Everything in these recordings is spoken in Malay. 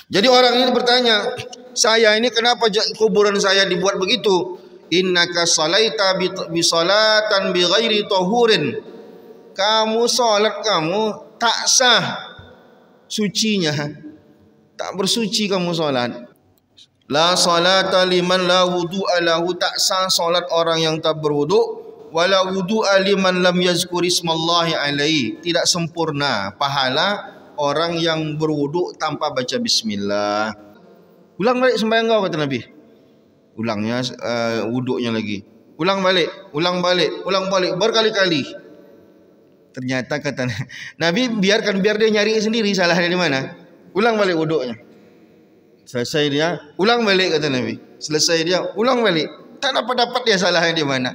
Jadi orang ini bertanya, saya ini kenapa kuburan saya dibuat begitu? Innaka salaita bi salatan bi ghairi tahurin. Kamu salat kamu tak sah sucinya. Tak bersuci kamu salat. La salata liman la wudu'a lahu, tak sah salat orang yang tak berwuduk. Wala wudu'a liman lam yazkur ismallahi alaihi, tidak sempurna pahala orang yang berwuduk tanpa baca bismillah. Ulang balik sembahyang kau, kata Nabi. Ulangnya wuduknya lagi. Ulang balik, ulang balik, ulang balik berkali-kali. Ternyata kata Nabi, biar dia nyari sendiri salahnya di mana. Ulang balik wuduknya. Selesai dia, ulang balik kata Nabi. Selesai dia, ulang balik. Tak dapat dia salahnya di mana.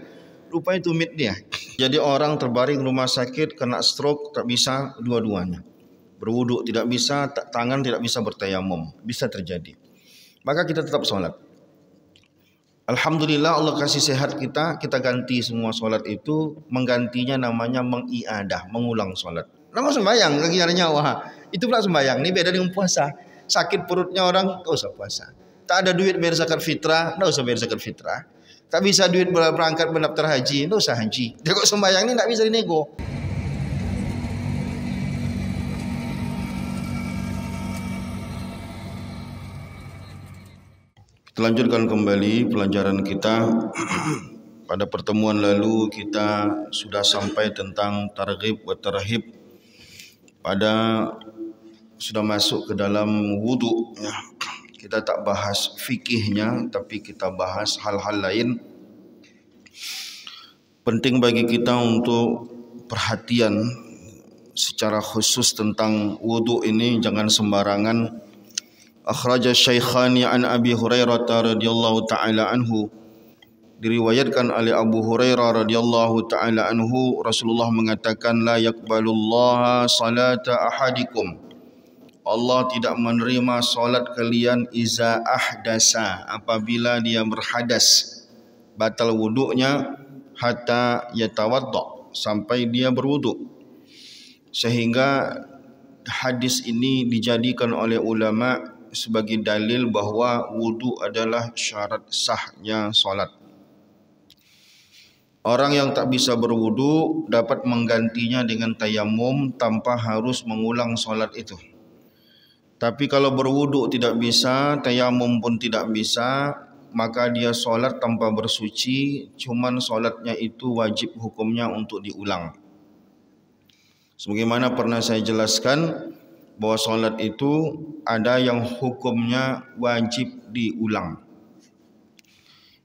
Rupanya tumit dia. Jadi orang terbaring rumah sakit kena stroke, tak bisa dua-duanya. Berwuduk tidak bisa, tangan tidak bisa bertayamum. Bisa terjadi. Maka kita tetap sholat. Alhamdulillah Allah kasih sehat kita ganti semua sholat itu. Menggantinya namanya mengiadah, mengulang sholat. Nama sembahyang, lagi ada nyawa. Itu pula sembahyang, ini beda dengan puasa. Sakit perutnya orang, tak usah puasa. Tak ada duit bayar zakat fitrah, tak usah bayar zakat fitrah. Tak bisa duit berangkat mendaftar haji, tak usah haji. Dia kok sembahyang ini tak bisa dinego. Kita lanjutkan kembali pelajaran kita. Pada pertemuan lalu kita sudah sampai tentang targhib wa tarhib. Sudah masuk ke dalam wudu ya. Kita tak bahas fikihnya, tapi kita bahas hal-hal lain. Penting bagi kita untuk perhatian secara khusus tentang wudu ini, jangan sembarangan. Akhraja Syaikhani an Abi Hurairah radhiyallahu taala anhu, diriwayatkan oleh Abu Hurairah radhiyallahu taala anhu, Rasulullah mengatakan, la yaqbalullaha salata ahadikum, Allah tidak menerima solat kalian iza ahdasa, apabila dia berhadas, batal wuduknya, hatta yatawadda, sampai dia berwuduk. Sehingga hadis ini dijadikan oleh ulama sebagai dalil bahawa wuduk adalah syarat sahnya solat. Orang yang tak bisa berwuduk dapat menggantinya dengan tayamum tanpa harus mengulang solat itu. Tapi kalau berwuduk tidak bisa, tayamum pun tidak bisa, maka dia solat tanpa bersuci, cuman solatnya itu wajib hukumnya untuk diulang. Sebagaimana pernah saya jelaskan, bahwa solat itu ada yang hukumnya wajib diulang,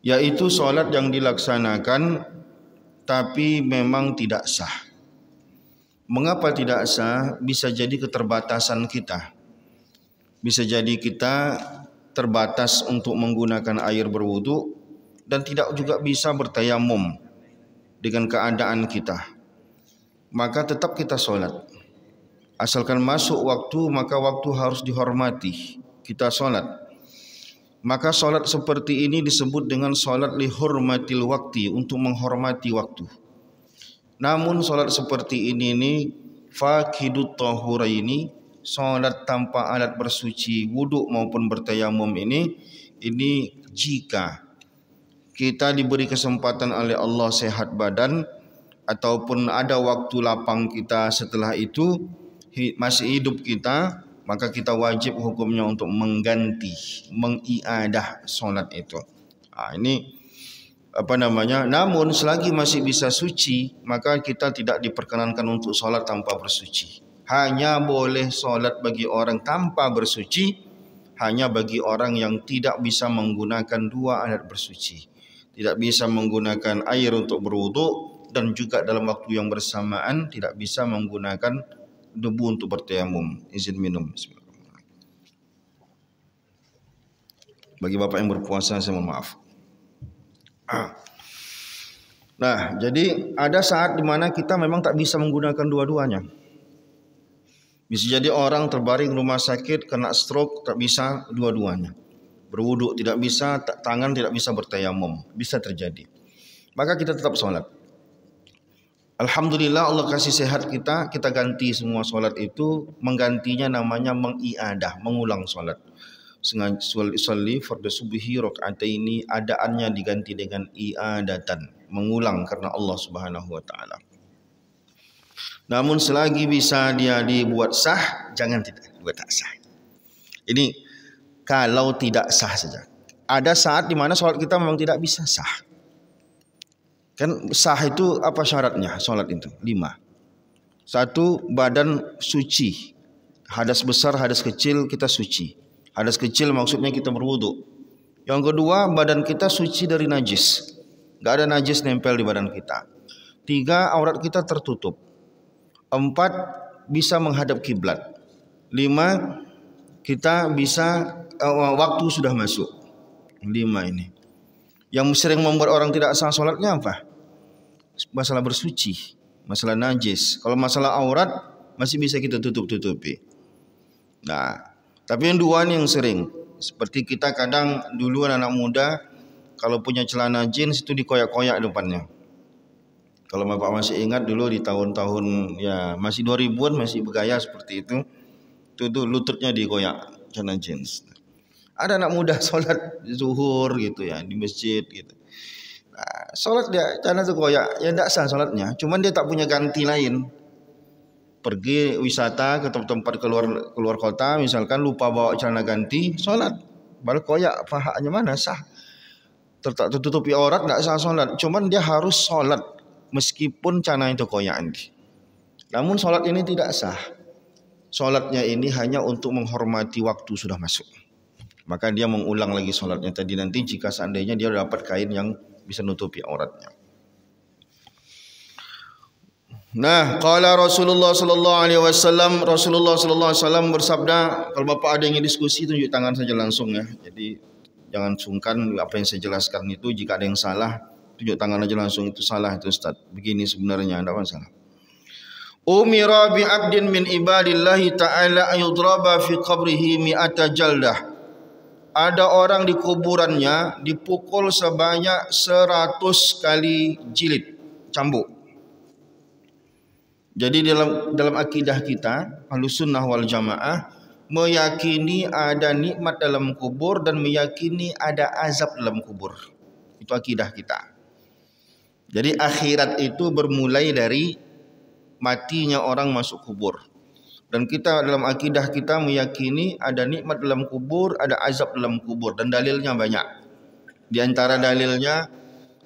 yaitu solat yang dilaksanakan tapi memang tidak sah. Mengapa tidak sah? Bisa jadi keterbatasan kita. Bisa jadi kita terbatas untuk menggunakan air berwudu dan tidak juga bisa bertayamum dengan keadaan kita. Maka tetap kita solat. Asalkan masuk waktu, maka waktu harus dihormati. Kita solat. Maka solat seperti ini disebut dengan solat lihurmatil wakti, untuk menghormati waktu. Namun solat seperti ini fakidut tahuraini, solat tanpa alat bersuci, wuduk maupun bertayamum ini jika kita diberi kesempatan oleh Allah sehat badan, ataupun ada waktu lapang kita setelah itu masih hidup kita, maka kita wajib hukumnya untuk mengganti, mengiadah solat itu. Namun selagi masih bisa suci, maka kita tidak diperkenankan untuk solat tanpa bersuci. Hanya boleh solat bagi orang tanpa bersuci, hanya bagi orang yang tidak bisa menggunakan dua alat bersuci. Tidak bisa menggunakan air untuk berwudu, dan juga dalam waktu yang bersamaan tidak bisa menggunakan debu untuk bertayamum. Izin minum. Bagi bapak yang berpuasa, saya mohon maaf. Nah, jadi ada saat di mana kita memang tak bisa menggunakan dua-duanya. Bisa jadi orang terbaring rumah sakit kena stroke, tak bisa dua-duanya. Berwuduk tidak bisa, tangan tidak bisa bertayamum. Bisa terjadi. Maka kita tetap sholat. Alhamdulillah Allah kasih sehat kita ganti semua solat itu, menggantinya namanya mengiadah, mengulang solat. Sholli fardu subhi rakaataini, adaannya diganti dengan iadatan, mengulang karena Allah Subhanahu wa taala. Namun selagi bisa dia dibuat sah, jangan tidak dibuat tak sah. Ini kalau tidak sah saja. Ada saat di mana solat kita memang tidak bisa sah. Kan sah itu apa syaratnya? Solat itu 5. 1, badan suci. Hadas besar, hadas kecil kita suci. Hadas kecil maksudnya kita berwudu. Yang kedua, badan kita suci dari najis. Gak ada najis nempel di badan kita. 3, aurat kita tertutup. 4, bisa menghadap kiblat. 5, kita bisa waktu sudah masuk. 5 ini. Yang sering membuat orang tidak sah solatnya apa? Masalah bersuci, masalah najis. Kalau masalah aurat masih bisa kita tutup-tutupi. Nah, tapi yang dua ini yang sering. Seperti kita kadang dulu anak muda kalau punya celana jeans itu dikoyak-koyak depannya. Kalau Bapak masih ingat dulu di tahun-tahun ya masih 2000-an masih bergaya seperti itu. Itu lututnya dikoyak celana jeans. Ada anak muda sholat zuhur gitu ya di masjid gitu. Nah, sholat dia celana itu koyak, ya tidak sah sholatnya. Cuman dia tak punya ganti lain. Pergi wisata ke tempat keluar kota, misalkan lupa bawa celana ganti, sholat. Baru koyak pahanya mana sah. Tertutupi aurat tidak sah sholat. Cuman dia harus sholat meskipun celana itu koyak. Namun sholat ini tidak sah. Sholatnya ini hanya untuk menghormati waktu sudah masuk. Maka dia mengulang lagi sholatnya tadi nanti jika seandainya dia dapat kain yang bisa nutupi auratnya. Nah, qala Rasulullah sallallahu alaihi wasallam, Rasulullah sallallahu alaihi wasallam bersabda, kalau Bapak ada yang diskusi tunjuk tangan saja langsung ya. Jadi jangan sungkan apa yang saya jelaskan itu, jika ada yang salah tunjuk tangan aja langsung, itu salah itu Ustaz. Begini sebenarnya tidak masalah. Umira bi 'abdin min ibadillahi ta'ala ayudraba fi qabrihi mi'ata jaldah. Ada orang di kuburannya dipukul sebanyak 100 kali jilid, cambuk. Jadi dalam akidah kita, Ahlussunnah wal Jamaah, meyakini ada nikmat dalam kubur dan meyakini ada azab dalam kubur. Itu akidah kita. Jadi akhirat itu bermulai dari matinya orang masuk kubur. Dan kita dalam akidah kita meyakini ada nikmat dalam kubur, ada azab dalam kubur, dan dalilnya banyak. Di antara dalilnya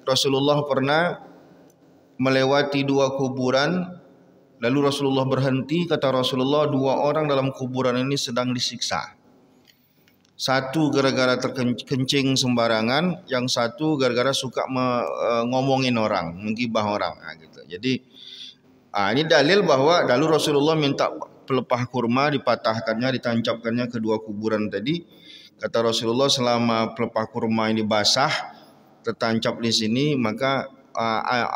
Rasulullah pernah melewati 2 kuburan, lalu Rasulullah berhenti, kata Rasulullah 2 orang dalam kuburan ini sedang disiksa. Satu gara-gara terkencing sembarangan, yang satu gara-gara suka ngomongin orang, menggibah orang. Nah, gitu. Jadi ini dalil bahwa lalu Rasulullah minta pelepah kurma, dipatahkannya, ditancapkannya ke 2 kuburan tadi. Kata Rasulullah, selama pelepah kurma ini basah, tertancap di sini, maka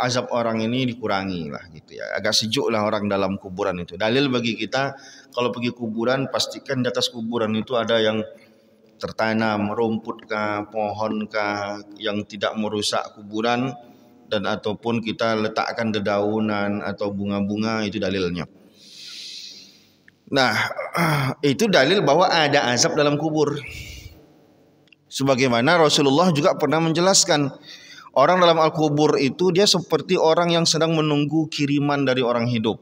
azab orang ini dikurangi lah gitu ya. Agak sejuk lah orang dalam kuburan itu. Dalil bagi kita kalau pergi kuburan, pastikan di atas kuburan itu ada yang tertanam, rumput kah, pohon kah, yang tidak merusak kuburan, dan ataupun kita letakkan dedaunan atau bunga-bunga, itu dalilnya. Nah, itu dalil bahwa ada azab dalam kubur. Sebagaimana Rasulullah juga pernah menjelaskan, orang dalam al-kubur itu dia seperti orang yang sedang menunggu kiriman dari orang hidup.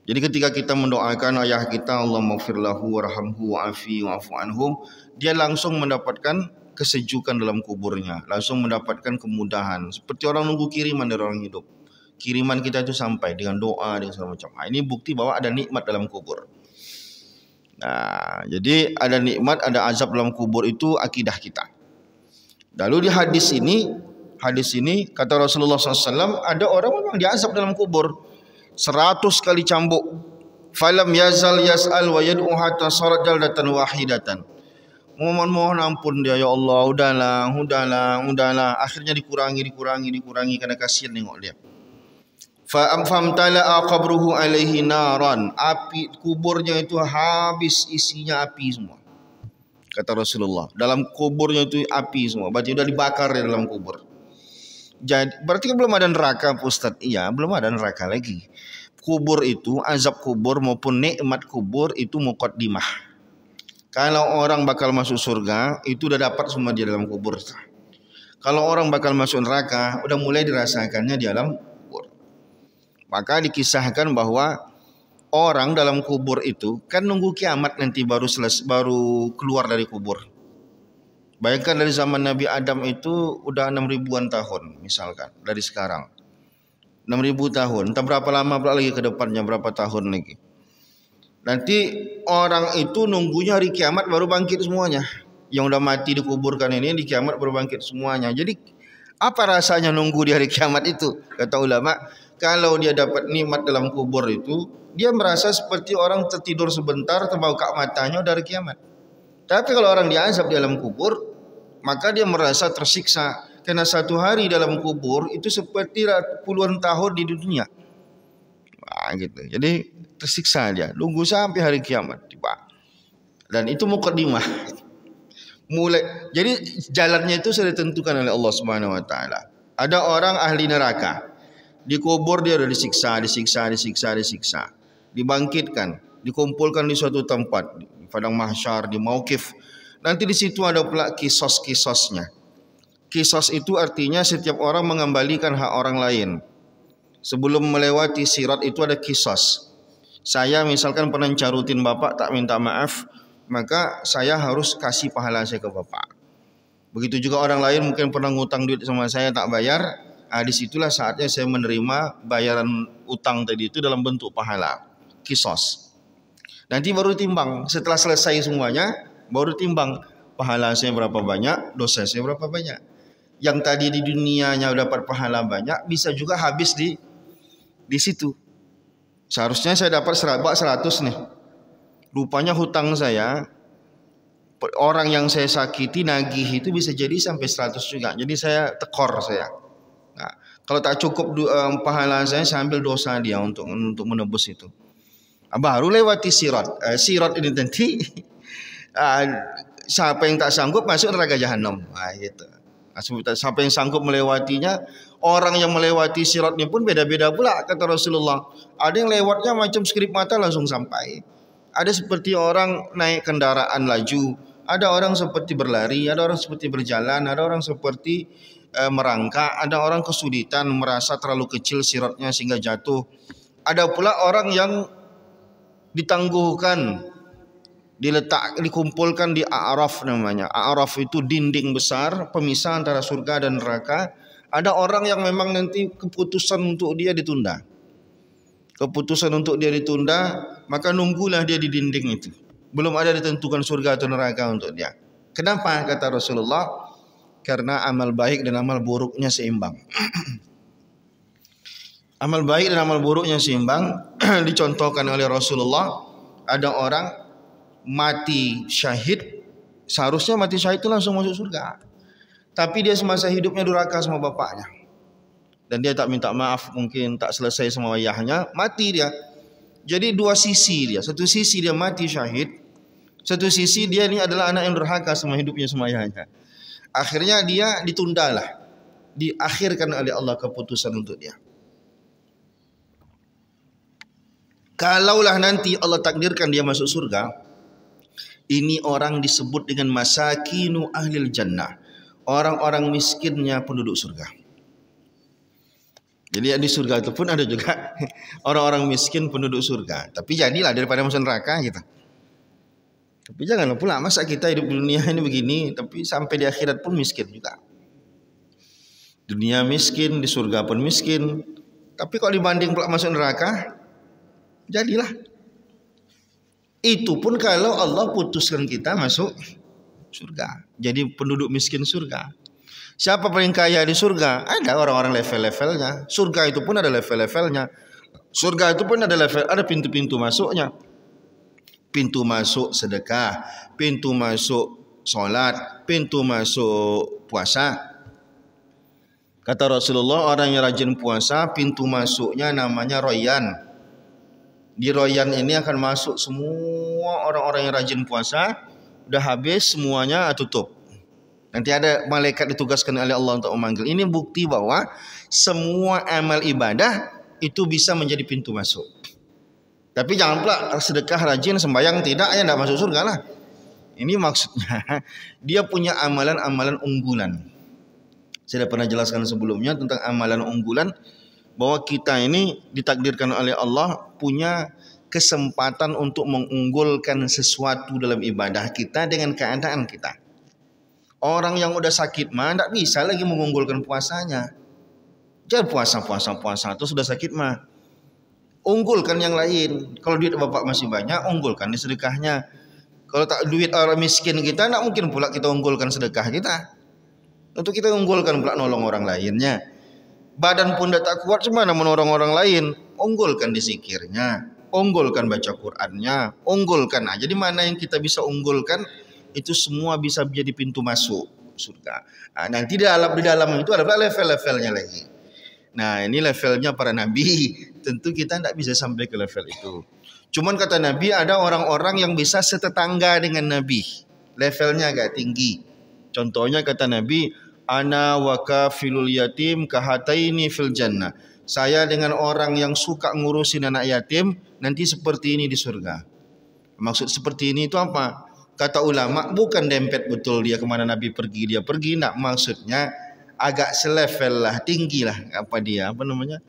Jadi ketika kita mendoakan ayah kita, Allahumma ighfir lahu warhamhu wa'afi wa'fu anhum, dia langsung mendapatkan kesejukan dalam kuburnya, langsung mendapatkan kemudahan, seperti orang nunggu kiriman dari orang hidup. Kiriman kita itu sampai dengan doa, dengan segala macam. Nah, ini bukti bahwa ada nikmat dalam kubur. Nah, jadi ada nikmat, ada azab dalam kubur, itu akidah kita. Lalu di hadis ini kata Rasulullah SAW, ada orang memang diazab dalam kubur 100 kali cambuk. Falam yazal yas'al wa yad'u hatta sarat jaldatan wahidatan. Mohon ampun dia, ya Allah, udahlah. Akhirnya dikurangi karena kasihan nengok dia. Famtala'a qabruhu alaihi naran. Api kuburnya itu habis isinya api semua. Kata Rasulullah, dalam kuburnya itu api semua. Berarti sudah dibakar di dalam kubur. Jadi berarti kan belum ada neraka, Pak Ustaz. Iya, belum ada neraka lagi. Kubur itu, azab kubur maupun nikmat kubur itu muqaddimah. Kalau orang bakal masuk surga, itu udah dapat semua di dalam kubur. Kalau orang bakal masuk neraka, udah mulai dirasakannya di dalam kubur. Maka dikisahkan bahwa orang dalam kubur itu kan nunggu kiamat nanti baru keluar dari kubur. Bayangkan dari zaman Nabi Adam itu udah 6.000-an tahun misalkan dari sekarang. 6.000 tahun, entah berapa lama pula lagi ke depannya, berapa tahun lagi. Nanti orang itu nunggunya hari kiamat baru bangkit semuanya. Yang udah mati dikuburkan ini di kiamat baru bangkit semuanya. Jadi apa rasanya nunggu di hari kiamat itu? Kata ulama, kalau dia dapat nikmat dalam kubur itu, dia merasa seperti orang tertidur sebentar, terbuka matanya dari kiamat. Tapi kalau orang diazab di dalam kubur, maka dia merasa tersiksa. Karena satu hari dalam kubur itu seperti puluhan tahun di dunia. Nah, gitu. Jadi tersiksa dia. Nunggu sampai hari kiamat tiba. Dan itu muqaddimah. Jadi jalannya itu sudah ditentukan oleh Allah Subhanahu wa taala. Ada orang ahli neraka. Di kubur dia sudah disiksa. Dibangkitkan, dikumpulkan di suatu tempat, di padang mahsyar, di mauqif. Nanti di situ ada pula kisos-kisosnya. Kisos itu artinya setiap orang mengembalikan hak orang lain. Sebelum melewati sirat itu ada kisos. Saya misalkan pernah carutin bapak, tak minta maaf, maka saya harus kasih pahala saya ke bapak. Begitu juga orang lain mungkin pernah ngutang duit sama saya tak bayar. Disitulah saatnya saya menerima bayaran utang tadi itu dalam bentuk pahala. Kisos. Nanti baru timbang. Setelah selesai semuanya, baru timbang pahala saya berapa banyak, dosa saya berapa banyak. Yang tadi di dunianya dapat pahala banyak, bisa juga habis di situ. Seharusnya saya dapat 100 nih. Rupanya hutang saya, orang yang saya sakiti nagih itu bisa jadi sampai 100 juga. Jadi saya tekor saya. Nah, kalau tak cukup pahala saya ambil dosa dia untuk menebus itu. Baru lewati sirat. Sirat ini nanti siapa yang tak sanggup masuk neraka jahanam. Gitu. Siapa yang sanggup melewatinya, orang yang melewati sirat ini pun beda-beda pula kata Rasulullah. Ada yang lewatnya macam sekelip mata langsung sampai. Ada seperti orang naik kendaraan laju, ada orang seperti berlari, ada orang seperti berjalan, ada orang seperti merangkak, ada orang kesulitan merasa terlalu kecil siratnya sehingga jatuh. Ada pula orang yang ditangguhkan, dikumpulkan di A'raf namanya. A'raf itu dinding besar pemisah antara surga dan neraka. Ada orang yang memang nanti keputusan untuk dia ditunda. Maka nunggulah dia di dinding itu. Belum ada ditentukan surga atau neraka untuk dia. Kenapa? Kata Rasulullah, karena amal baik dan amal buruknya seimbang. Amal baik dan amal buruknya seimbang. Dicontohkan oleh Rasulullah, ada orang mati syahid, seharusnya mati syahid itu langsung masuk surga. Tapi dia semasa hidupnya durhaka sama bapaknya. Dan dia tak minta maaf, mungkin tak selesai sama ayahnya, mati dia. Jadi dua sisi dia. Satu sisi dia mati syahid, satu sisi dia ini adalah anak yang durhaka sama hidupnya sama ayahnya. Akhirnya dia ditundalah, diakhirkan oleh Allah keputusan untuk dia. Kalaulah nanti Allah takdirkan dia masuk surga, ini orang disebut dengan masakinu ahlil jannah, orang-orang miskinnya penduduk surga. Jadi di surga itu pun ada juga orang-orang miskin penduduk surga. Tapi jadilah daripada masuk neraka gitu. Tapi janganlah pula masa kita hidup di dunia ini begini, tapi sampai di akhirat pun miskin juga. Dunia miskin, di surga pun miskin. Tapi kalau dibanding pula masuk neraka, jadilah. Itu pun kalau Allah putuskan kita masuk surga. Jadi penduduk miskin surga. Siapa paling kaya di surga? Ada orang-orang level-levelnya. Surga itu pun ada level-levelnya. Surga itu pun ada pintu-pintu masuknya. Pintu masuk sedekah, pintu masuk solat, pintu masuk puasa. Kata Rasulullah, orang yang rajin puasa, pintu masuknya namanya Royan. Di Royan ini akan masuk semua orang-orang yang rajin puasa. Udah habis semuanya tutup. Nanti ada malaikat ditugaskan oleh Allah untuk memanggil. Ini bukti bahwa semua amal ibadah itu bisa menjadi pintu masuk. Tapi jangan pula sedekah, rajin, sembahyang tidak, ya tidak masuk surga lah. Ini maksudnya dia punya amalan-amalan unggulan. Saya sudah pernah jelaskan sebelumnya tentang amalan unggulan, bahwa kita ini ditakdirkan oleh Allah punya kesempatan untuk mengunggulkan sesuatu dalam ibadah kita dengan keadaan kita. Orang yang udah sakit mah tidak bisa lagi mengunggulkan puasanya. Jangan puasa itu sudah sakit mah. Unggulkan yang lain. Kalau duit bapak masih banyak, unggulkan di sedekahnya. Kalau tak duit orang miskin kita, tidak mungkin pula kita unggulkan sedekah kita. Untuk kita unggulkan pula nolong orang lainnya. Badan pun tak kuat, cuma menolong orang lain. Unggulkan di zikirnya, unggulkan baca Qur'annya, unggulkan. Nah, jadi mana yang kita bisa unggulkan, itu semua bisa menjadi pintu masuk surga. Nah, nanti di dalam itu ada level-levelnya lagi. Nah, ini levelnya para nabi. Tentu kita tidak bisa sampai ke level itu. Cuman kata Nabi, ada orang-orang yang bisa setetangga dengan Nabi. Levelnya agak tinggi. Contohnya kata Nabi, ana wa kafilul yatim kahataini fil jannah. Saya dengan orang yang suka ngurusin anak yatim nanti seperti ini di surga. Maksud seperti ini itu apa? Kata ulama, bukan dempet betul dia kemana Nabi pergi, dia pergi. Nak, maksudnya agak selevel lah, tinggi lah. Apa namanya?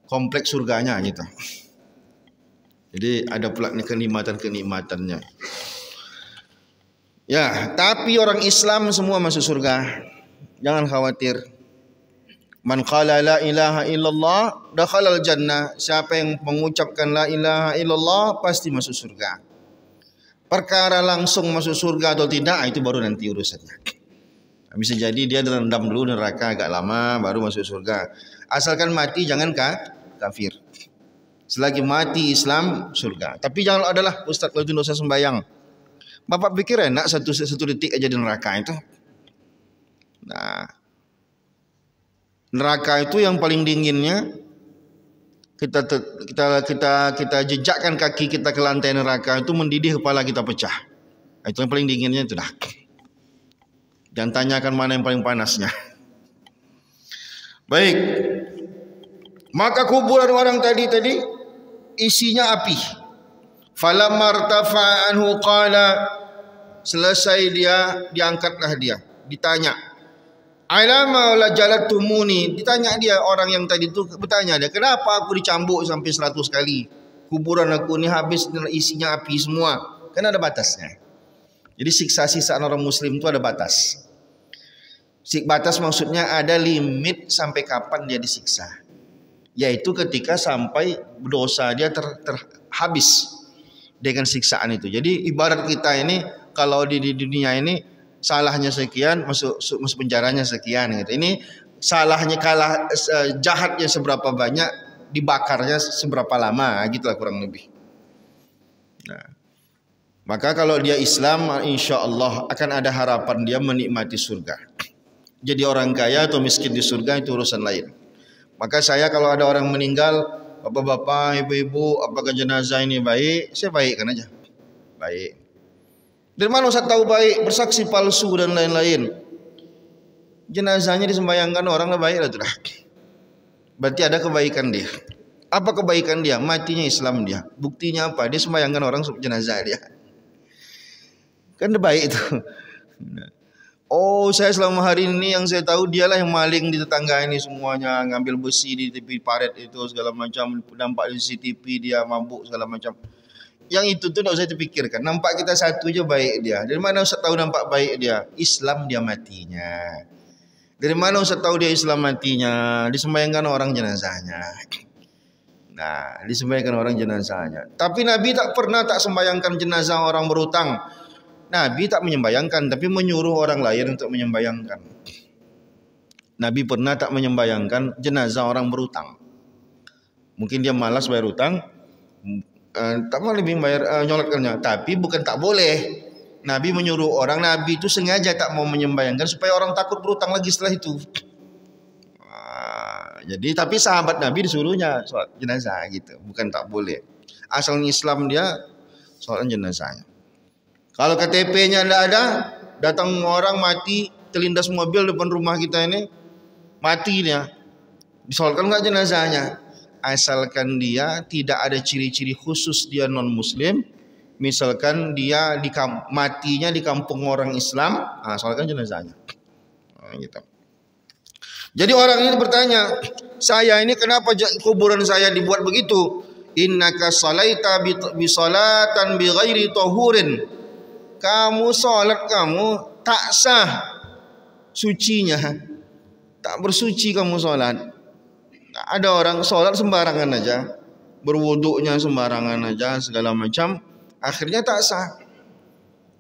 Kompleks surganya gitu. Jadi ada pula kenikmatan-kenikmatannya. Ya, tapi orang Islam semua masuk surga. Jangan khawatir. Man qala la ilaha illallah dakhalal jannah. Siapa yang mengucapkan la ilaha illallah pasti masuk surga. Perkara langsung masuk surga atau tidak, itu baru nanti urusannya. Bisa jadi dia direndam dulu neraka agak lama baru masuk surga. Asalkan mati jangan kafir. Selagi mati Islam surga. Tapi jangan adalah Ustaz kalau itu dosa sembahyang. Bapak pikir enak satu detik aja di neraka itu. Nah, neraka itu yang paling dinginnya kita jejakkan kaki kita ke lantai neraka itu mendidih kepala kita pecah. Itu yang paling dinginnya itu dah. Dan tanyakan mana yang paling panasnya. Baik. Maka kuburan orang tadi isinya api. Falamma irtafa'a anhu qala, selesai dia diangkatlah dia, ditanya. Alama la jalatumuni, ditanya dia orang yang tadi itu bertanya dia, kenapa aku dicambuk sampai 100 kali? Kuburan aku ni habis isinya api semua. Kan ada batasnya. Jadi siksa-siksaan orang muslim itu ada batas. Batas maksudnya ada limit sampai kapan dia disiksa. Yaitu ketika sampai dosa dia terhabis dengan siksaan itu. Jadi ibarat kita ini kalau di dunia ini salahnya sekian, masuk penjaranya sekian gitu. Ini salahnya jahatnya seberapa banyak, dibakarnya seberapa lama, gitulah kurang lebih. Nah, maka kalau dia Islam, insya Allah akan ada harapan dia menikmati surga. Jadi orang kaya atau miskin di surga itu urusan lain. Maka saya kalau ada orang meninggal, bapak-bapak, ibu-ibu, apakah jenazah ini baik? Saya baikkan aja. Baik. Dari mana Ustaz tahu baik? Bersaksi palsu dan lain-lain. Jenazahnya disembayangkan orang lah baik lah sudah. Berarti ada kebaikan dia. Apa kebaikan dia? Matinya Islam dia. Buktinya apa? Dia sembayangkan orang jenazah dia. Kan baik itu. Oh, saya selama hari ini yang saya tahu dialah yang maling di tetangga ini semuanya, ngambil besi di tepi paret itu segala macam, nampak di CCTV dia mabuk segala macam. Yang itu tuh tidak usah dipikirkan. Nampak kita satu aja baik dia. Dari mana Ustaz tahu nampak baik dia? Islam dia matinya. Dari mana Ustaz tahu dia Islam matinya? Disembayangkan orang jenazahnya. Nah, disembayangkan orang jenazahnya. Tapi Nabi tak pernah tak sembayangkan jenazah orang berutang. Nabi tak menyembayangkan, tapi menyuruh orang lain untuk menyembayangkan. Nabi pernah tak menyembayangkan jenazah orang berutang. Mungkin dia malas bayar utang. Tak mau lebih bayar nyolotkannya, tapi bukan tak boleh. Nabi menyuruh orang, Nabi itu sengaja tak mau menyembayangkan supaya orang takut berutang lagi setelah itu. Jadi tapi sahabat Nabi disuruhnya sholat jenazah gitu, bukan tak boleh. Asal Islam dia sholat jenazahnya. Kalau KTP-nya tidak ada, datang orang mati terlindas mobil depan rumah kita ini, mati dia, disolatkan enggak jenazahnya? Asalkan dia tidak ada ciri-ciri khusus dia non muslim, misalkan dia matinya di kampung orang Islam, solatkan jenazahnya. Gitu. Jadi orang ini bertanya, saya ini kenapa kuburan saya dibuat begitu? Innaka salaita bi salatan bi ghairi tahurin. Kamu salat kamu tak sah sucinya. Tak bersuci kamu salat. Ada orang salat sembarangan aja, berwuduknya sembarangan aja, segala macam, akhirnya tak sah.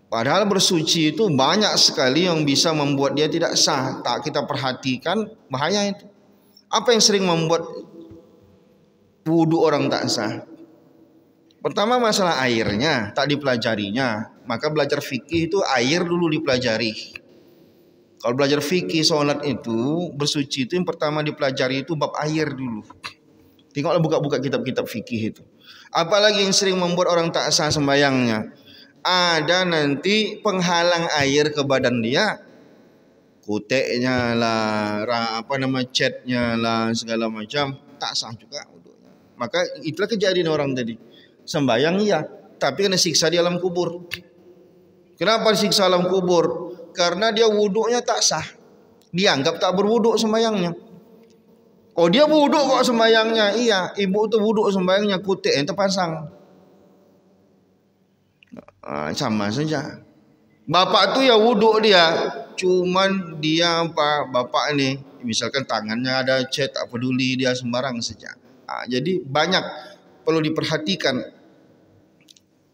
Padahal bersuci itu banyak sekali yang bisa membuat dia tidak sah. Tak kita perhatikan, bahaya itu. Apa yang sering membuat wudu orang tak sah? Pertama masalah airnya, tak dipelajarinya. Maka belajar fikih itu air dulu dipelajari. Kalau belajar fikih sholat itu, bersuci itu yang pertama dipelajari itu bab air dulu. Tengoklah buka-buka kitab-kitab fikih itu. Apalagi yang sering membuat orang tak sah sembayangnya, ada nanti penghalang air ke badan dia, kuteknya lah, catnya lah, segala macam, tak sah juga wudunya. Maka itulah kejadian orang tadi. Sembayang iya, tapi kena siksa di alam kubur. Kenapa disiksa alam kubur? Karena dia wudunya tak sah. Dianggap tak berwuduk sembayangnya. Oh dia wuduk kok sembayangnya. Iya, ibu itu wuduk sembayangnya, kuteknya terpasang. Sama saja. Bapak tu ya wuduk dia, cuman dia bapak ni misalkan tangannya ada cat, tak peduli, dia sembarang saja. Jadi banyak perlu diperhatikan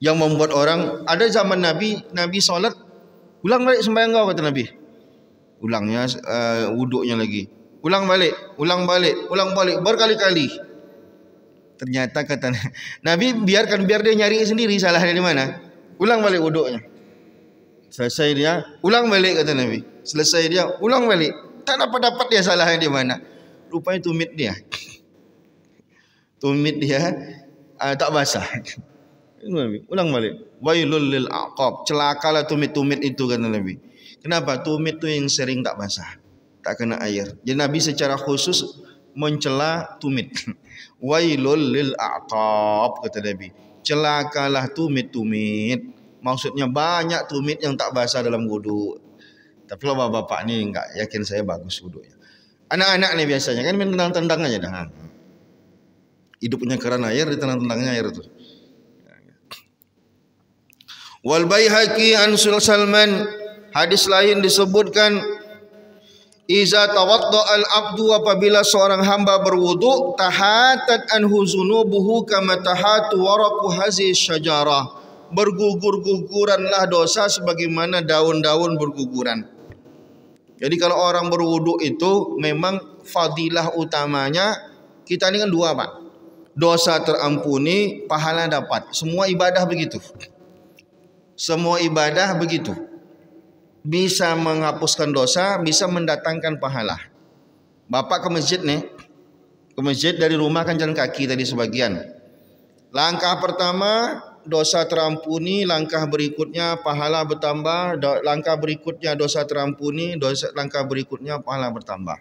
yang membuat orang. Ada zaman Nabi solat, ulang balik sembahyang kau, kata Nabi. Ulangnya wuduknya lagi, ulang balik berkali-kali. Ternyata kata Nabi, biar dia nyari sendiri salahnya di mana. Ulang balik wuduknya. Selesai dia, ulang balik, kata Nabi. Selesai dia, ulang balik. Tak dapat dia salahnya di mana. Rupanya tumit dia. Tak basah. Ulang balik. Wailul lil aqab. Celakalah tumit-tumit itu, kata Nabi. Kenapa? Tumit itu yang sering tak basah, tak kena air. Jadi Nabi secara khusus mencela tumit. Wailul lil aqab, kata Nabi. Celakalah tumit-tumit. Maksudnya banyak tumit yang tak basah dalam wudu. Tapi kalau bapak ni enggak yakin saya bagus wudunya. Anak-anak ni biasanya kan main tendang-tendang aja dah. Hidupnya keran air, ditendang-tendangnya air tu. Wal Baihaqi an Salman, hadis lain disebutkan, iza tawadda al abdu, apabila seorang hamba berwudu, tahatat anhu zunubuhu kama tahatu waraqu hazihi syajarah. Bergugur-guguranlah dosa sebagaimana daun-daun berguguran. Jadi kalau orang berwudu itu memang fadilah utamanya, kita ini kan dua, Pak. Dosa terampuni, pahala dapat. Semua ibadah begitu. Semua ibadah begitu. Bisa menghapuskan dosa, bisa mendatangkan pahala. Bapak ke masjid nih, ke masjid dari rumah kan jalan kaki tadi sebagian. Langkah pertama dosa terampuni, langkah berikutnya pahala bertambah, langkah berikutnya dosa terampuni, langkah berikutnya pahala bertambah.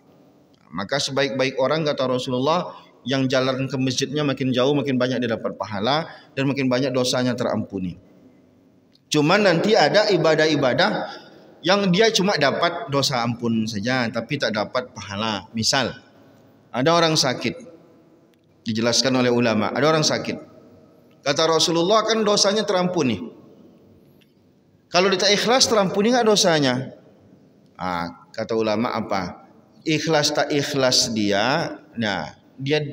Maka sebaik-baik orang, kata Rasulullah, yang jalan ke masjidnya makin jauh, makin banyak dia dapat pahala dan makin banyak dosanya terampuni. Cuman nanti ada ibadah-ibadah yang dia cuma dapat dosa ampun saja, tapi tak dapat pahala. Misal, ada orang sakit, dijelaskan oleh ulama, ada orang sakit. Kata Rasulullah, kan dosanya terampuni. Kalau dia tak ikhlas, terampuni enggak dosanya? Kata ulama apa? Ikhlas tak ikhlas dia,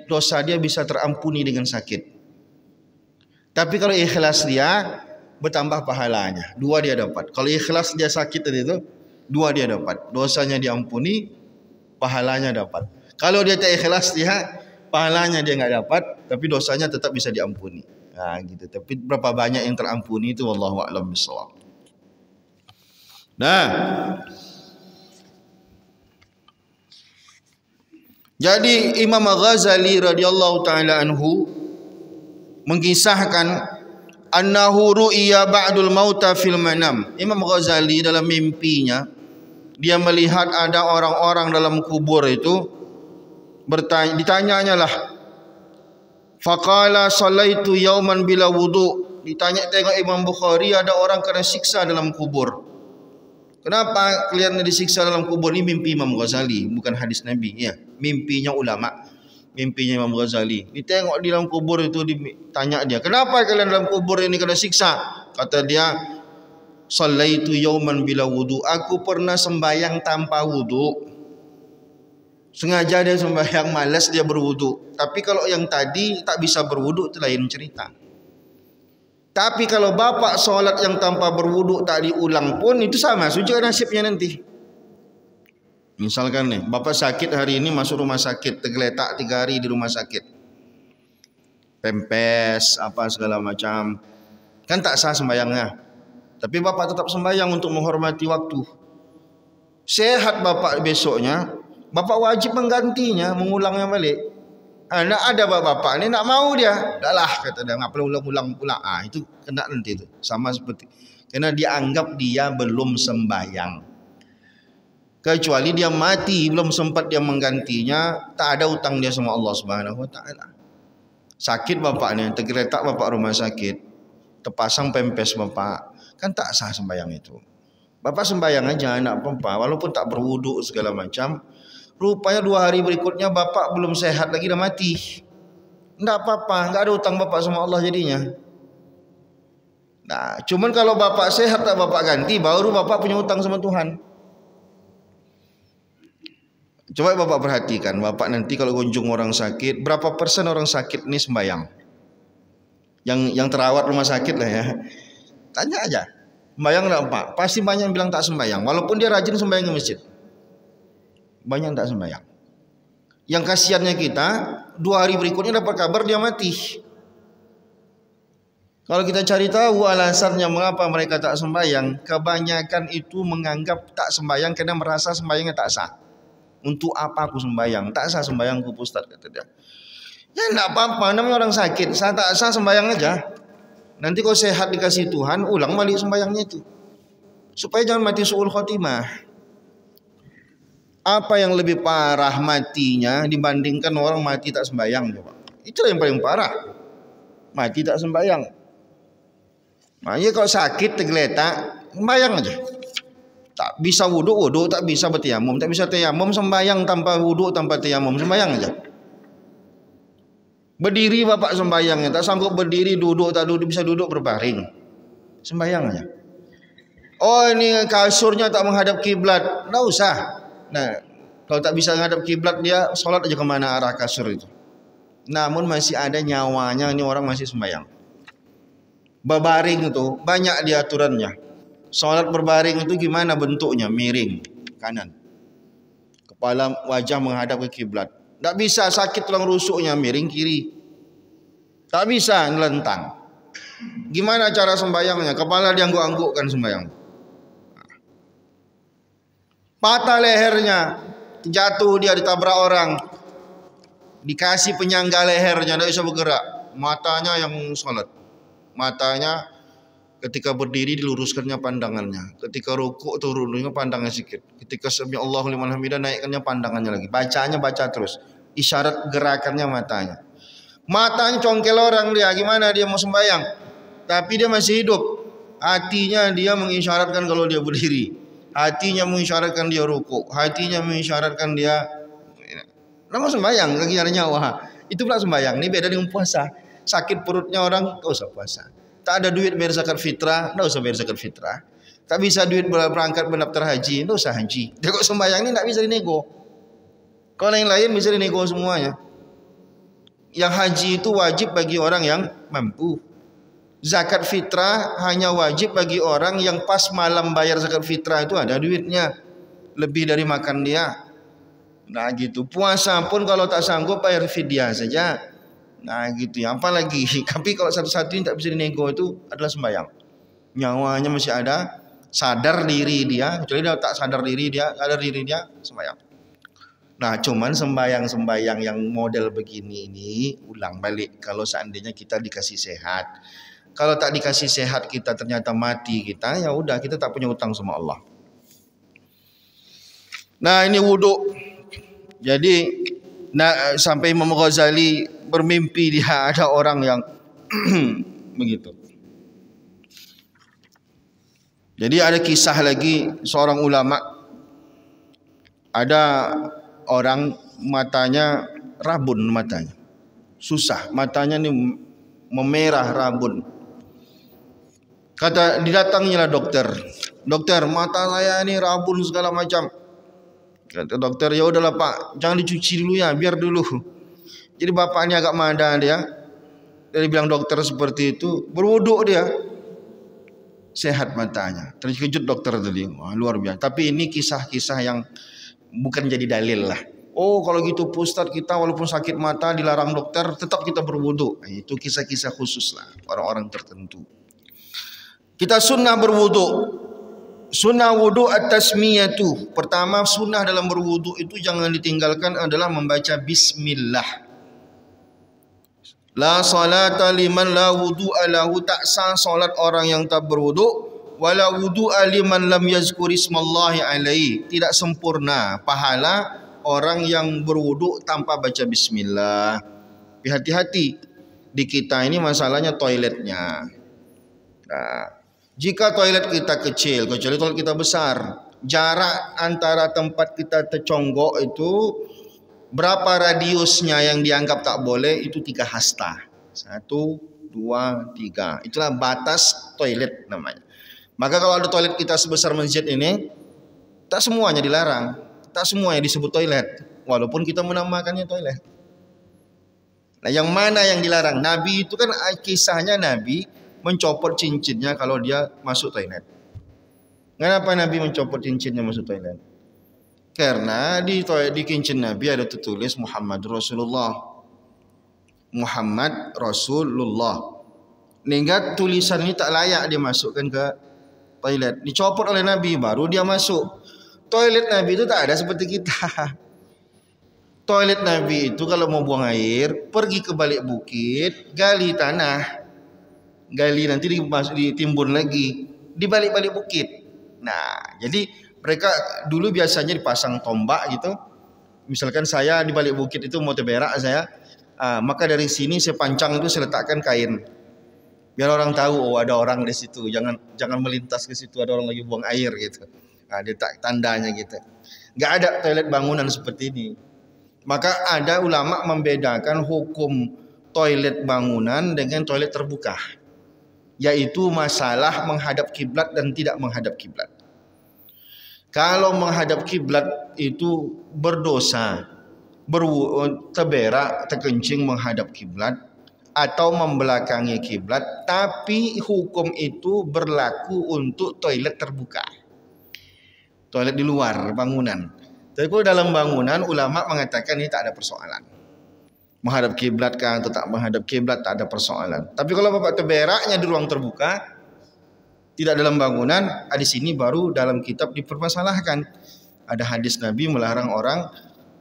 dosa dia bisa terampuni dengan sakit. Tapi kalau ikhlas dia, bertambah pahalanya. Dua dia dapat. Kalau ikhlas dia sakit tadi itu, dua dia dapat. Dosanya diampuni, pahalanya dapat. Kalau dia tak ikhlas dia, pahalanya dia enggak dapat, tapi dosanya tetap bisa diampuni. Gitu. Tapi berapa banyak yang terampuni itu wallahu a'lam bishawab. Jadi Imam Ghazali radhiyallahu taala anhu mengisahkan annahu ru'iya ba'dul mauta fil manam. Imam Ghazali dalam mimpinya dia melihat ada orang-orang dalam kubur itu bertanya, ditanyanya lah, faqala sallaitu yauman bila wudu. Ditanya tengok Imam Bukhari, ada orang kena siksa dalam kubur. Kenapa kalian disiksa dalam kubur? Ini mimpi Imam Ghazali, bukan hadis Nabi ya. Mimpinya ulama, mimpinya Imam Ghazali. Ditengok di dalam kubur itu, ditanya dia, kenapa kalian dalam kubur ini kena siksa? Kata dia, sallaitu yauman bila wudu. Aku pernah sembahyang tanpa wudu. Sengaja dia sembahyang, malas dia berwudu. Tapi kalau yang tadi tak bisa berwudu itu lain cerita. Tapi kalau bapak solat yang tanpa berwudu tak diulang pun itu sama, juga nasibnya nanti. Misalkan nih, bapak sakit hari ini, masuk rumah sakit, tergeletak 3 hari di rumah sakit, pempes apa segala macam, kan tak sah sembayangnya. Tapi bapak tetap sembayang untuk menghormati waktu. Sehat bapak besoknya, bapak wajib menggantinya, mengulangnya balik. Nak ada bapak ni nak mau dia, dah lah kata dia, ngap perlu ulang pula. Itu kena nanti tu, sama seperti, karena dianggap dia belum sembayang. Kecuali dia mati belum sempat dia menggantinya, tak ada utang dia sama Allah Subhanahu Wa Taala. Sakit bapak ni, tergeletak bapak rumah sakit, terpasang pempes bapak, kan tak sah sembayang itu. Bapak sembayang aja anak apa, walaupun tak berwuduk segala macam. Rupanya 2 hari berikutnya bapak belum sehat lagi, dah mati. Tidak apa-apa, enggak ada utang bapak sama Allah jadinya. Nah, cuman kalau bapak sehat tak bapak ganti, baru bapak punya utang sama Tuhan. Coba bapak perhatikan, bapak nanti kalau kunjung orang sakit, berapa persen orang sakit ini sembayang? Yang terawat rumah sakit lah ya. Tanya aja, sembayang enggak Pak? Pasti banyak yang bilang tak sembayang, walaupun dia rajin sembayang ke masjid. Banyak tak sembahyang. Yang kasihannya kita, 2 hari berikutnya dapat kabar dia mati. Kalau kita cari tahu alasannya mengapa mereka tak sembahyang, kebanyakan itu menganggap tak sembahyang karena merasa sembahyangnya tak sah. Untuk apa aku sembahyang? Tak sah sembahyangku Ustaz, kata dia. Ya enggak apa-apa, namanya orang sakit, sah tak sah sembahyang aja. Nanti kalau sehat dikasih Tuhan, ulang balik sembahyangnya itu. Supaya jangan mati su'ul khotimah. Apa yang lebih parah matinya dibandingkan orang mati tak sembahyang? Coba. Itulah yang paling parah. Mati tak sembahyang. Makanya kalau sakit tergeletak, sembahyang aja. Tak bisa wuduk, tak bisa bertayamum, tak bisa tayamum, sembahyang tanpa wuduk, tanpa tayamum, sembahyang aja. Berdiri bapak sembahyangnya, tak sanggup berdiri, duduk tak duduk, bisa duduk berbaring, sembahyang aja. Oh ini kasurnya tak menghadap kiblat, tak usah. Nah, kalau tak bisa menghadap kiblat dia solat aja kemana arah kasur itu. Namun masih ada nyawanya, ini orang masih sembahyang. Berbaring itu banyak diaturannya. Solat berbaring itu gimana bentuknya? Miring kanan, kepala wajah menghadap ke kiblat. Tak bisa, sakit tulang rusuknya, miring kiri. Tak bisa, ngelentang. Gimana cara sembahyangnya? Kepala diangguk-anggukkan sembahyang. Patah lehernya, jatuh dia ditabrak orang, dikasih penyangga lehernya, tidak bisa bergerak. Matanya yang sholat, matanya ketika berdiri diluruskannya pandangannya, ketika rukuk turunnya pandangnya sikit, ketika sami Allahu liman hamidah naikkannya pandangannya lagi, bacanya baca terus, isyarat gerakannya matanya. Matanya congkel orang dia, gimana dia mau sembahyang? Tapi dia masih hidup. Hatinya dia mengisyaratkan kalau dia berdiri. Hatinya mengisyaratkan dia rukuk, hatinya mengisyaratkan dia nama sembahyang, lagi ada nyawa. Itu pula sembahyang. Ini beda dengan puasa. Sakit perutnya orang, tak usah puasa. Tak ada duit bayar zakat fitrah, tak usah bayar zakat fitrah. Tak bisa duit berangkat mendaftar haji, tak usah haji. Dia kok sembahyang ini tak bisa dinego. Kalau yang lain bisa dinego semuanya. Yang haji itu wajib bagi orang yang mampu. Zakat fitrah hanya wajib bagi orang yang pas malam bayar zakat fitrah itu ada duitnya, lebih dari makan dia. Nah gitu. Puasa pun kalau tak sanggup bayar fidyah saja. Nah gitu ya. Apalagi tapi kalau satu-satu yang tak bisa dinego itu adalah sembahyang. Nyawanya masih ada, sadar diri dia. Kecuali dia tak sadar diri dia, sembahyang. Nah cuman sembahyang yang model begini ini ulang balik kalau seandainya kita dikasih sehat. Kalau tak dikasih sehat kita ternyata mati kita, ya udah kita tak punya utang sama Allah. Nah ini wudhu. Jadi sampai Imam Ghazali bermimpi dia ada orang yang begitu. Jadi ada kisah lagi seorang ulama, ada orang matanya rabun, matanya susah, matanya ni memerah rabun. Kata didatangilah dokter, dokter mata saya ini rabun segala macam. Kata dokter, ya udahlah pak, jangan dicuci dulu ya, biar dulu. Jadi bapak ini agak mada dia, dari bilang dokter seperti itu, berwuduk dia, sehat matanya. Terkejut dokter tadi, wah, luar biasa. Tapi ini kisah-kisah yang bukan jadi dalil lah. Oh kalau gitu Ustaz, kita walaupun sakit mata dilarang dokter, tetap kita berwuduk. Nah, itu kisah-kisah khusus lah orang-orang tertentu. Kita sunnah berwuduk. Sunnah wudhu at-tasmiyatu. Pertama sunnah dalam berwudhu itu jangan ditinggalkan adalah membaca bismillah. La salata liman la wudu'a lahu, tak sah solat orang yang tak berwudhu. Wala wudu'a liman lam yazkur ismallahi alaihi, tidak sempurna pahala orang yang berwudhu tanpa baca bismillah. Hati-hati, di kita ini masalahnya toiletnya. Nah, jika toilet kita kecil, kecuali toilet kita besar, jarak antara tempat kita terconggok itu berapa radiusnya yang dianggap tak boleh, itu 3 hasta. 1, 2, 3. Itulah batas toilet namanya. Maka kalau ada toilet kita sebesar masjid ini, tak semuanya dilarang, tak semuanya disebut toilet, walaupun kita menamakannya toilet. Nah, yang mana yang dilarang? Nabi itu kan kisahnya Nabi mencopot cincinnya kalau dia masuk toilet. Kenapa Nabi mencopot cincinnya masuk toilet? Karena di cincin Nabi ada tertulis Muhammad Rasulullah. Muhammad Rasulullah. Hingga tulisan ini tak layak dia masukkan ke toilet. Dicopot oleh Nabi baru dia masuk. Toilet Nabi itu tak ada seperti kita. Toilet Nabi itu kalau mau buang air, pergi ke balik bukit, gali tanah. Gali nanti ditimbun lagi di balik-balik bukit. Nah, jadi mereka dulu biasanya dipasang tombak gitu. Misalkan saya di balik bukit itu mau teberak saya, maka dari sini saya pancang itu saya letakkan kain. Biar orang tahu oh ada orang di situ, jangan melintas ke situ ada orang lagi buang air gitu. Nah, dia tak tandanya gitu. Enggak ada toilet bangunan seperti ini. Maka ada ulama membedakan hukum toilet bangunan dengan toilet terbuka, yaitu masalah menghadap kiblat dan tidak menghadap kiblat. Kalau menghadap kiblat itu berdosa, terberak, terkencing menghadap kiblat atau membelakangi kiblat, tapi hukum itu berlaku untuk toilet terbuka, toilet di luar bangunan. Tapi kalau dalam bangunan ulama mengatakan ini tak ada persoalan. Menghadap kiblat kan atau tak menghadap kiblat tak ada persoalan. Tapi kalau bapak terberaknya di ruang terbuka, tidak dalam bangunan, di sini baru dalam kitab dipermasalahkan. Ada hadis Nabi melarang orang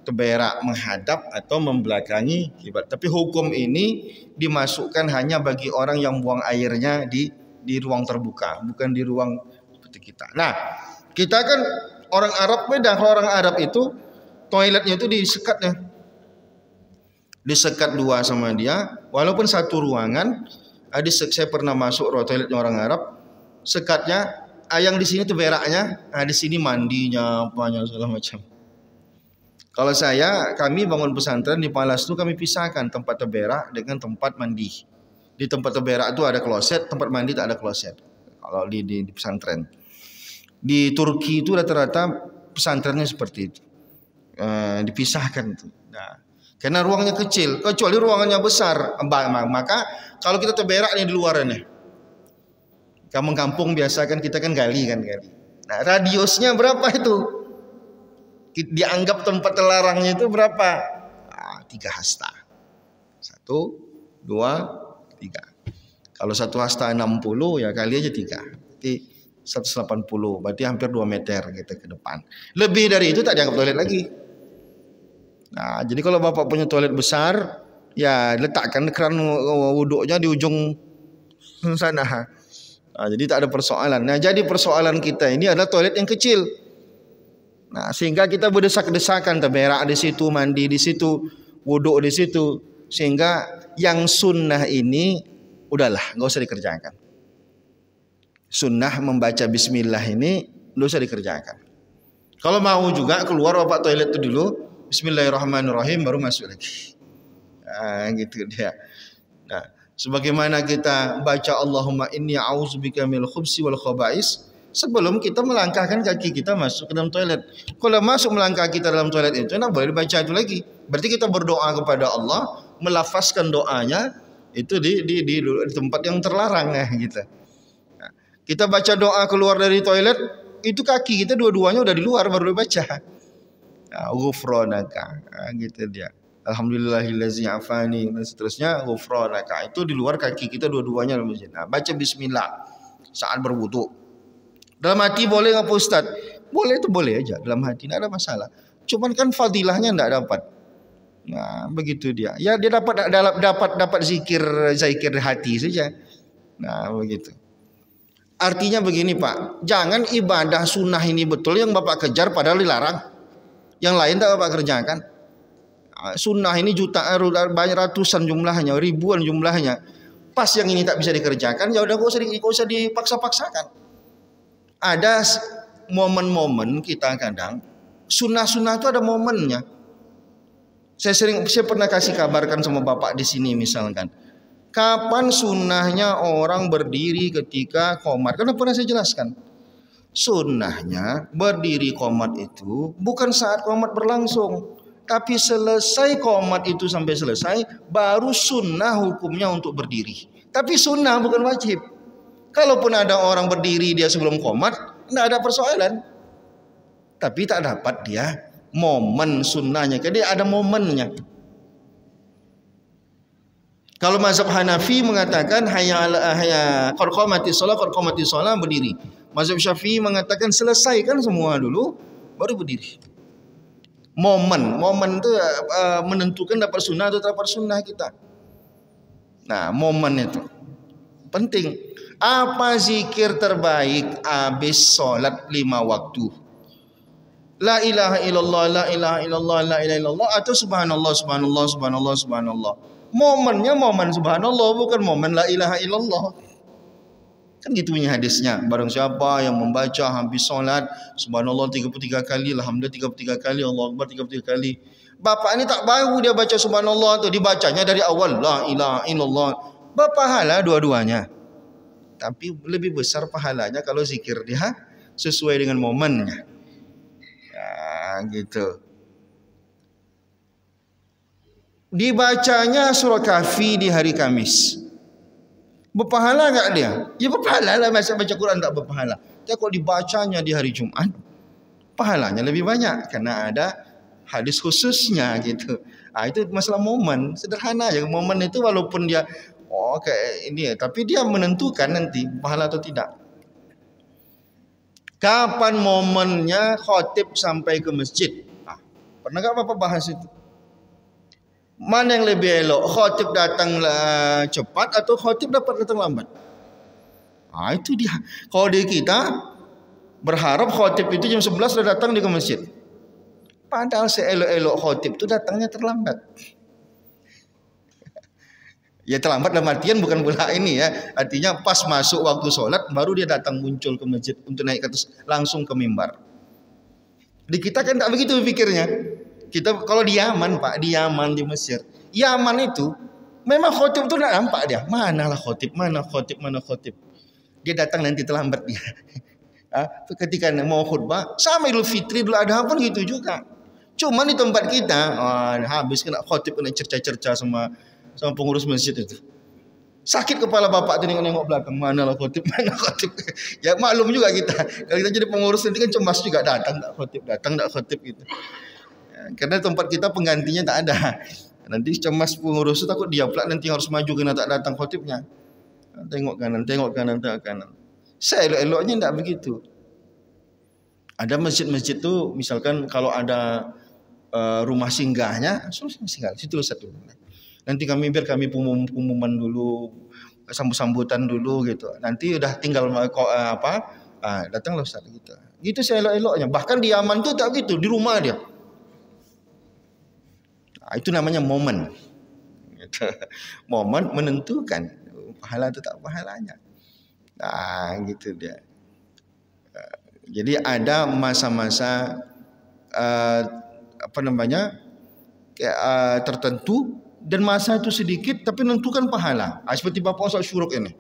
terberak menghadap atau membelakangi kiblat. Tapi hukum ini dimasukkan hanya bagi orang yang buang airnya di ruang terbuka, bukan di ruang seperti kita. Nah, kita kan orang Arab beda. Kalau orang Arab itu toiletnya itu disekatnya. Disekat 2 sama dia, walaupun satu ruangan. Saya pernah masuk toiletnya orang Arab, sekatnya, yang di sini tuh beraknya, di sini mandinya, apanya segala macam. Kalau kami bangun pesantren di Palas itu kami pisahkan tempat terberak dengan tempat mandi. Di tempat terberak itu ada kloset, tempat mandi tak ada kloset. Kalau di pesantren. Di Turki itu rata-rata pesantrennya seperti itu, dipisahkan itu. Nah, karena ruangnya kecil, kecuali ruangannya besar, maka kalau kita terberak nih di luar nih, kampung-kampung biasa kan kita kan gali. Nah, radiusnya berapa itu? Dianggap tempat terlarangnya itu berapa? 3 hasta. 1, 2, 3. Kalau 1 hasta 60 ya kali aja 3. Berarti 180, berarti hampir 2 meter gitu ke depan. Lebih dari itu tak dianggap toilet lagi. Nah, jadi kalau bapak punya toilet besar, ya letakkan keran wuduknya di ujung sana. Jadi tak ada persoalan. Nah, jadi persoalan kita ini adalah toilet yang kecil. Nah, sehingga kita berdesak-desakan, terberak di situ, mandi di situ, wuduk di situ, sehingga yang sunnah ini udahlah, nggak usah dikerjakan. Sunnah membaca bismillah ini nggak usah dikerjakan. Kalau mau juga keluar bapak toilet itu dulu, bismillahirrahmanirrahim, baru masuk lagi. Nah, gitu dia. Nah, sebagaimana kita baca Allahumma inni a'udzubika minal khubsi wal khaba'is sebelum kita melangkahkan kaki kita masuk ke dalam toilet. Kalau masuk melangkah kita dalam toilet itu, nah boleh dibaca itu lagi. Berarti kita berdoa kepada Allah, melafazkan doanya itu di tempat yang terlarang gitu. Nah, kita baca doa keluar dari toilet, itu kaki kita dua-duanya udah di luar baru dibaca. Nah, ghufranaka, gitu dia. Alhamdulillahillazi afani dan seterusnya, ghufranaka. Itu di luar kaki kita dua-duanya dalam masjid. Nah, baca bismillah saat berwudu. Dalam hati boleh enggak Pak Ustaz? Boleh, itu boleh aja dalam hati, enggak ada masalah. Cuman kan fadilahnya enggak dapat. Nah, begitu dia. Ya dia dapat zikir hati saja. Nah, begitu. Artinya begini Pak, jangan ibadah sunnah ini betul yang Bapak kejar padahal dilarang. Yang lain tak Bapak kerjakan. Sunnah ini jutaan, banyak ratusan jumlahnya, ribuan jumlahnya. Pas yang ini tak bisa dikerjakan, ya udah enggak usah dipaksa-paksakan. Ada momen-momen kita kadang sunnah-sunnah itu ada momennya. Saya pernah kasih kabarkan sama Bapak di sini misalkan. Kapan sunnahnya orang berdiri ketika qomat? Karena pernah saya jelaskan. Sunnahnya berdiri qomat itu bukan saat qomat berlangsung, tapi selesai qomat itu sampai selesai baru sunnah hukumnya untuk berdiri. Tapi sunnah bukan wajib. Kalaupun ada orang berdiri dia sebelum qomat, tidak ada persoalan. Tapi tak dapat dia momen sunnahnya. Jadi ada momennya. Kalau mazhab Hanafi mengatakan qad qamatis shalah berdiri. Mazhab Syafi'i mengatakan selesaikan semua dulu baru berdiri. Momen itu menentukan dapat sunnah atau tak dapat sunnah kita. Nah, momen itu penting. Apa zikir terbaik habis sholat 5 waktu? La ilaha illallah, la ilaha illallah, la ilaha illallah, atau subhanallah, subhanallah, subhanallah, subhanallah. Momennya momen subhanallah, bukan momen la ilaha illallah. Kan gitu punya hadisnya. Barang siapa yang membaca habis sholat subhanallah 33 kali, alhamdulillah 33 kali, Allahu akbar 33 kali. Bapak ini tak baru dia baca subhanallah itu, dibacanya dari awal la ilaha illallah. Berpahala dua-duanya. Tapi lebih besar pahalanya kalau zikir dia sesuai dengan momennya. Ya, gitu. Dibacanya surah Kahfi di hari Kamis. Berpahala enggak dia? Ya berpahala lah, masa baca Quran tak berpahala. Tapi kalau dibacanya di hari Jumat, pahalanya lebih banyak karena ada hadis khususnya gitu. Itu masalah momen, sederhana aja. Momen itu walaupun dia kayak ini ya, tapi dia menentukan nanti pahala atau tidak. Kapan momennya khotib sampai ke masjid? Pernah enggak Bapak bahas itu? Mana yang lebih elok? Khotib datang cepat atau khotib dapat datang lambat? Itu dia. Kalau di kita berharap khotib itu jam 11 sudah datang di ke masjid. Padahal seelok-elok khotib itu datangnya terlambat. Ya terlambat dalam artian bukan pula ini ya. Artinya pas masuk waktu sholat baru dia datang muncul ke masjid untuk naik ke atas langsung ke mimbar. Di kita kan tak begitu pikirnya. Kita kalau di Yaman Pak, di Yaman di Mesir, Yaman itu memang khotib itu tidak nampak dia. Manalah khotib, mana khotib, mana khotib. Dia datang nanti terlambat dia. Ketika mau khutbah, sama Idul Fitri, Idul Adha pun gitu juga. Cuma di tempat kita, habis kena khotib, kena cerca-cerca sama pengurus masjid itu. Sakit kepala bapak tu nengok belakang, manalah khotib, mana khotib. Ya maklum juga kita. Kalau kita jadi pengurus nanti kan cemas juga, datang tak khotib gitu. Karena tempat kita penggantinya tak ada. Nanti cemas pengurus itu takut dia pula nanti harus maju karena tak datang khotibnya. Tengok kanan, tengok kanan. Seelok-eloknya tidak begitu. Ada masjid-masjid tu misalkan kalau ada rumah singgahnya, singgah situ satu. Nanti biar kami pengumuman dulu sambut-sambutan dulu gitu. Nanti udah tinggal datanglah ustaz gitu. Gitu seelok-eloknya. Bahkan di Yaman tuh tak gitu, di rumah dia. Itu namanya momen. Gitu. Momen menentukan pahala atau tak pahalanya. Gitu dia. Jadi ada masa-masa tertentu dan masa itu sedikit tapi menentukan pahala. Seperti Bapak Ustaz Syuruk ini.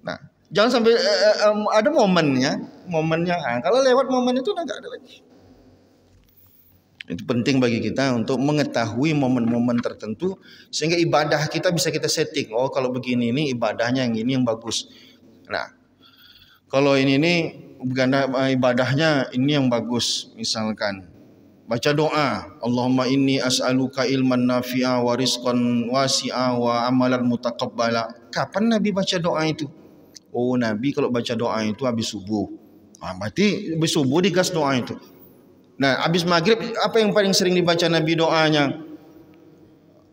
Nah, jangan sampai ada momennya. Kalau lewat momen itu enggak ada lagi. Itu penting bagi kita untuk mengetahui momen-momen tertentu sehingga ibadah kita bisa kita setting. Oh, kalau begini ini ibadahnya yang ini yang bagus. Nah, kalau ini ibadahnya ini yang bagus. Misalkan baca doa, Allahumma inni as'aluka ilman nafi'a wa rizqan wasi'a wa amalan mutaqabbala. Kapan Nabi baca doa itu? Oh, Nabi kalau baca doa itu habis subuh. Berarti habis subuh digas doa itu. Nah, habis maghrib apa yang paling sering dibaca Nabi doanya?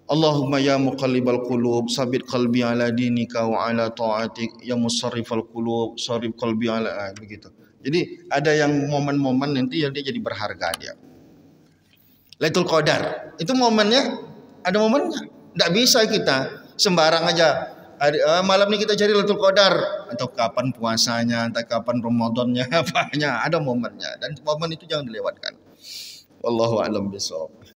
Allahumma ya muqallibal qulub, sabit qalbi ala dinika wa ala ta'atik, ya musarrifal qulub, sarrif qalbi ala begitu. Jadi ada yang momen-momen nanti yang dia jadi berharga dia. Lailatul Qadar, itu momennya, ada momennya. Tidak bisa kita sembarang aja. Malam ini kita cari Lailatul Qadar, atau kapan puasanya, atau kapan Ramadannya, apanya, ada momennya. Dan momen itu jangan dilewatkan. Wallahu a'lam bishawab.